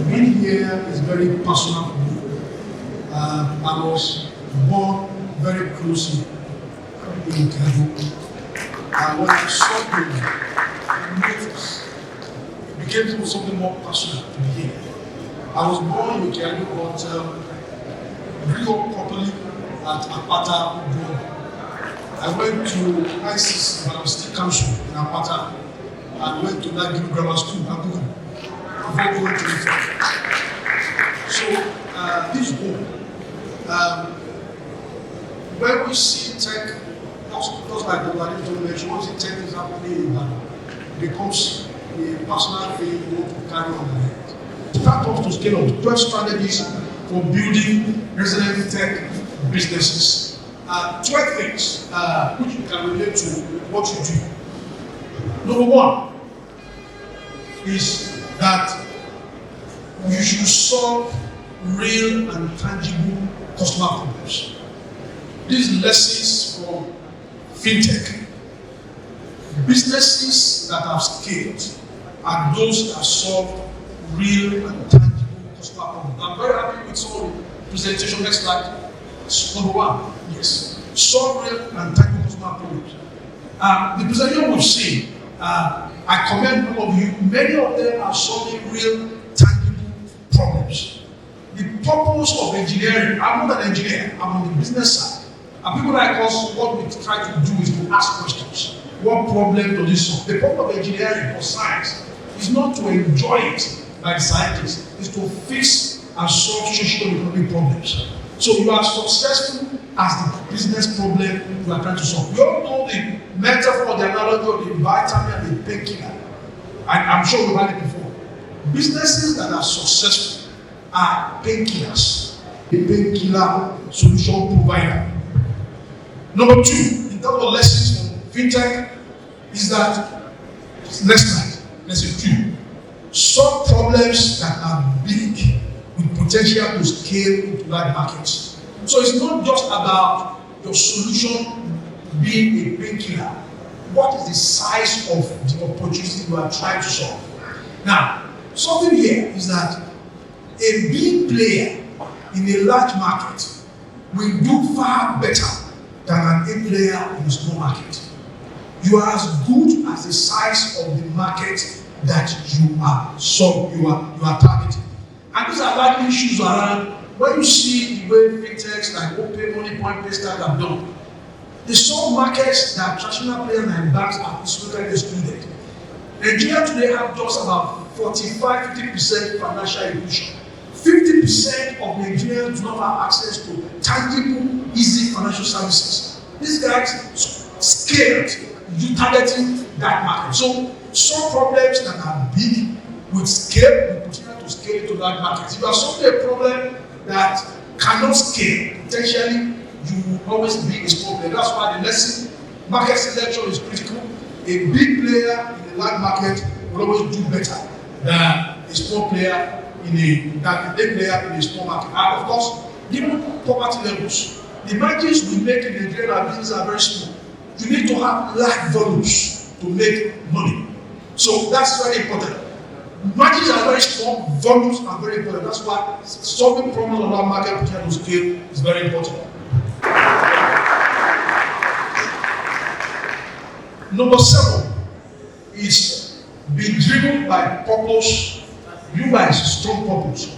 Being here is very personal for me. I was born very closely in Ibadan. When I saw the notice, it became something more personal to me here. I was born in Ibadan, but grew up properly at Apata. I went to ISIS when I was still council in Apata. I went to that grammar school, Abuja, before going to the So, this home, when we see tech, just like the Ibadan told me, once the tech is happening in Ibadan, it becomes a personal thing you want to carry on the head. Start off to scale up 12 strategies for building resilient tech businesses. 12 things which you can relate to what you do. Number one is that you should solve real and tangible customer problems. These lessons from fintech. Businesses that have scaled are those that solve real and tangible customer problems. I'm very happy with some of the presentation. Next slide. Number one, yes, solve real and tangible customer problems. The presentation we've seen, I commend all of you. Many of them are solving real, tangible problems. The purpose of engineering, I'm not an engineer, I'm on the business side. And people like us, what we try to do is to ask questions. What problem does this solve? The problem of engineering or science is not to enjoy it like scientists, it's to fix and solve socio-economic problems. So you are successful as the business problem you are trying to solve. You all know the metaphor, the analogy of the vitamin and the painkiller. I'm sure we've had it before. Businesses that are successful are painkillers. The painkiller solution provider. Number two, in terms of lessons from fintech, is that, next slide, lesson 2. Solve problems that are big with potential to scale into large markets. So it's not just about your solution being a painkiller. What is the size of the opportunity you are trying to solve? Now, something here is that a big player in a large market will do far better than an A player in a small market. You are as good as the size of the market that you are targeting. And these are likely issues around when you see the way fintechs like OPAY, Money Point, PayStart have done. They solve markets that traditional players and banks are historically excluded. Nigeria today have just about 45-50% financial inclusion. 50% of Nigerians do not have access to tangible, easy financial services. These guys scaled, you targeting that market. So solve problems that are big with scale, with potential to scale into large markets. If you are solving a problem that cannot scale, potentially you will always be a small player. That's why the lesson, market selection is critical. A big player in a large market will always do better than a small player in a small market. And of course, given poverty levels, the margins we make in Nigeria business are very small. You need to have large volumes to make money. So that's very important. Margins are very small, volumes are very important. That's why solving problems on our market potential scale is very important. Number 7 is be driven by purpose. You guys, strong purpose.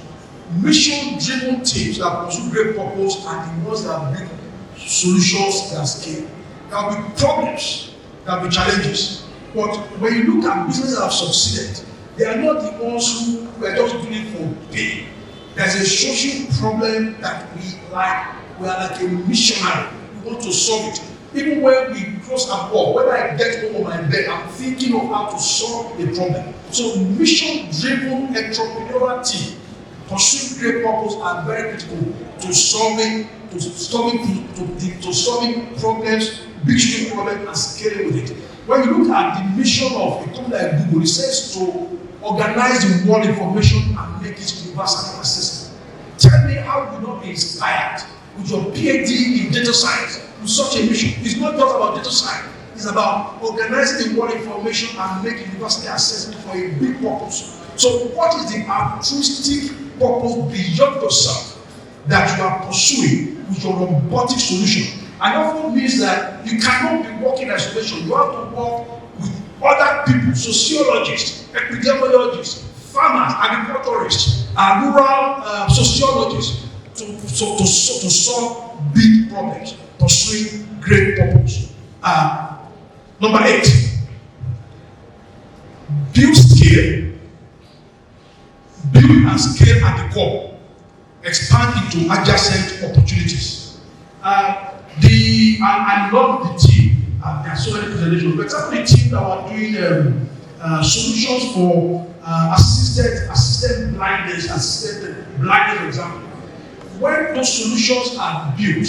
Mission-driven teams that pursue great purpose are the ones that build solutions that scale. There will be problems, there will be challenges. But when you look at businesses that have succeeded, they are not the ones who are just doing it for pay. There's a social problem that we are like a missionary. We want to solve it. Even when we cross a wall, when I get home on my bed, I'm thinking of how to solve a problem. So mission-driven entrepreneurial team pursuing great purpose are very critical to solving problems, big problems, and scaling with it. When you look at the mission of a company like Google, it says to organize the world information and make it universally accessible. Tell me how you will not be inspired with your PhD in data science with such a mission. It's not just about data science, is about organizing the world information and making university accessible for a big purpose. So what is the altruistic purpose beyond yourself that you are pursuing with your robotic solution? And often means that you cannot be working in isolation. You have to work with other people, sociologists, epidemiologists, farmers, agriculturists, and rural sociologists to solve big problems, pursuing great purpose. Number 8, build scale, build and scale at the core, expand into adjacent opportunities. I love the team. There are so many presentations. For example, the team that were doing solutions for assisted blindness, for example. When those solutions are built,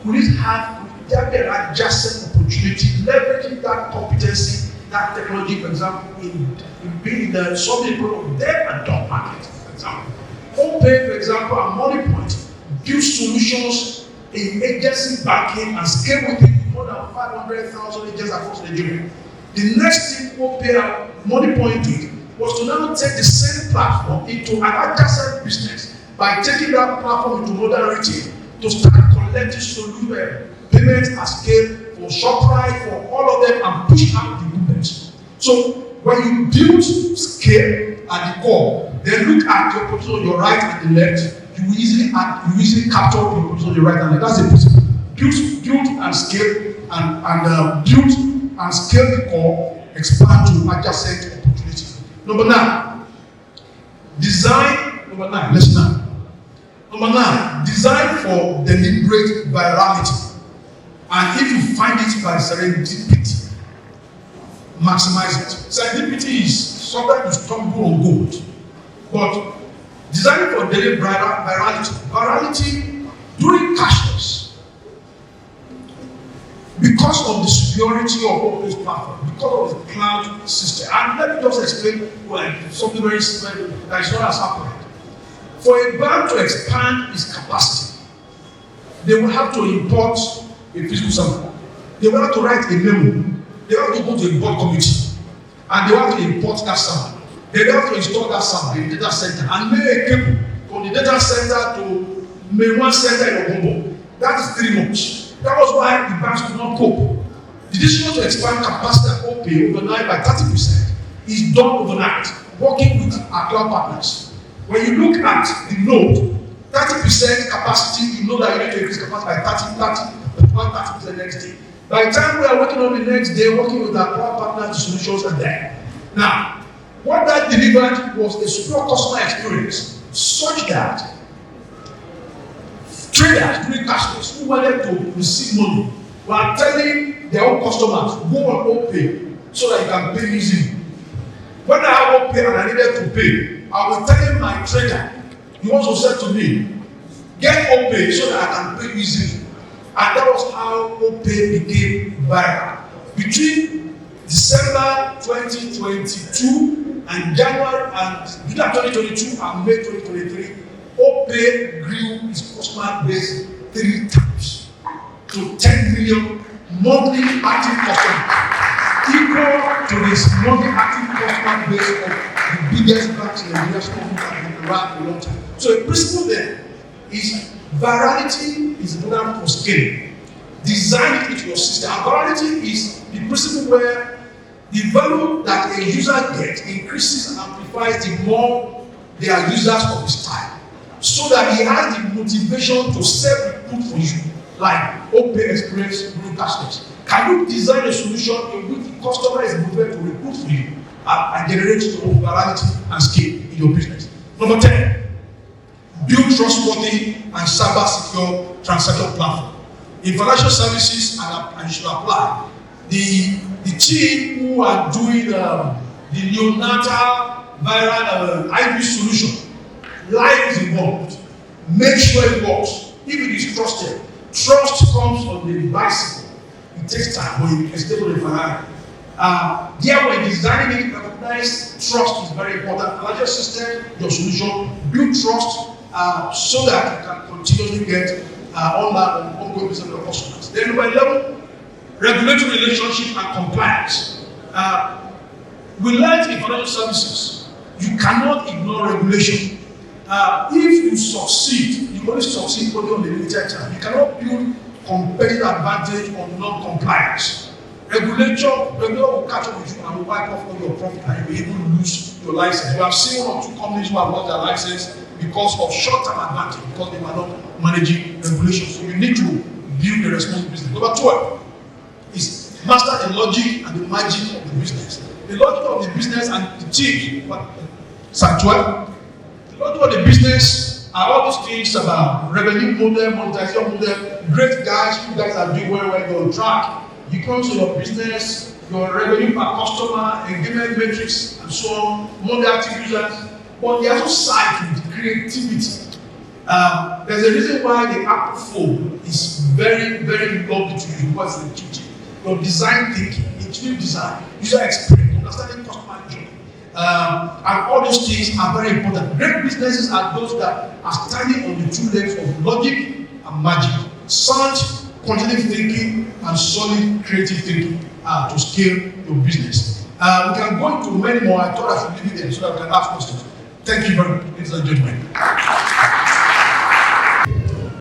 could it have an adjacent opportunity, leveraging that competency, that technology, for example, in being the solving problem there and done market, for example. OPAY, for example, and MoneyPoint build solutions in agency banking and scale within more than 500,000 agents across Nigeria. The next thing OPAY and MoneyPoint did was to now take the same platform into an adjacent business by taking that platform into modern retail to start collecting payments at scale for ShopRite, for all of them, and push out the movements. So when you build scale at the core, then look at your opportunity on your right and the left. You easily capture the opportunity on your right and left. That's the principle. Build and scale and build and scale the core, expand to adjacent opportunities. Number 9, design. Number 9, listen now. Number 9, design for deliberate virality. And if you find it by serendipity, maximize it. Serendipity is sometimes you stumble on gold, but designing for deliberate virality during cashless, because of the superiority of OPAY's platform, because of the cloud system. And let me just explain something very simple that is not as happening. For a bank to expand its capacity, they will have to import a physical sample. They will have to write a memo. They have to go to a board committee, and they have to import that sample. They have to install that sample in the data center and make a cable from the data center to main one center in Ogombo. That is 3 months. That was why the banks could not cope. The decision to expand capacity at OPAY overnight by 30% is done overnight, working with our cloud partners. When you look at the node, 30% capacity, you know that you need to increase capacity by 30% next day. By the time we are working on the next day, working with our cloud partners, the solutions are there. Now, what that delivered was a superior customer experience, such that traders doing cashless who wanted to receive money were telling their own customers, go on OPAY so that you can pay easily. When I have OPAY and I needed to pay, I was telling my trader, he also said to me, get OPAY so that I can pay easily. And that was how OPAY became viral. Between December 2022 and January and July 2022 and May 2023, OPAY grew its customer base 3 times to 10 million monthly active customers, equal to this monthly active customer base of the biggest banks in the Nigeria that have been around for a long time. So the principle there is virality is important for scaling. Design it into your system. And virality is the principle where the value that a user gets increases and amplifies the more they are users of his time, so that he has the motivation to self-recruit for you, like OPAY experience during cashless. Can you design a solution in which the customer is motivated to recruit for you and generate your own virality and scale in your business? Number 10, build trustworthy and cyber-secure transaction platform. In financial services, and you should apply, the team who are doing the neonatal viral IB solution, life is involved. Make sure it works. If it is trusted, trust comes on the bicycle. It takes time, but you can stay with the Ferrari. There, when designing it, recognize trust is very important. Financial system, your solution, build trust so that you can continuously get ongoing business with your customers. Then, number 11, regulatory relationship and compliance. We learned in financial services, you cannot ignore regulation. If you succeed, you only succeed only on the limited time. You cannot build competitive advantage on non-compliance. Regulator will catch up with you and will wipe off all your profit and you will even lose your license. We have seen one or two companies who have lost their license because of short-term advantage, because they were not managing regulations. So you need to build a responsible business. Number 12 is master the logic and the magic of the business. The logic of the business and the team. Side 12. The logic of the business are all those things about revenue model, monetization model. Great guys, you guys are doing well, you're on track. You come to your business, your revenue per customer, engagement metrics, and so on, monthly active users. But the other side to creativity. There's a reason why the Apple phone is very, very lovely to you. What's the teaching? Your design thinking, intuitive design, user experience, understanding customer journey, and all those things are very important. Great businesses are those that are standing on the two legs of logic and magic. Sound, quantitative thinking, and solid creative thinking to scale your business. We can go into many more. I thought I should leave it there so that we can ask questions. Thank you very much, ladies and gentlemen.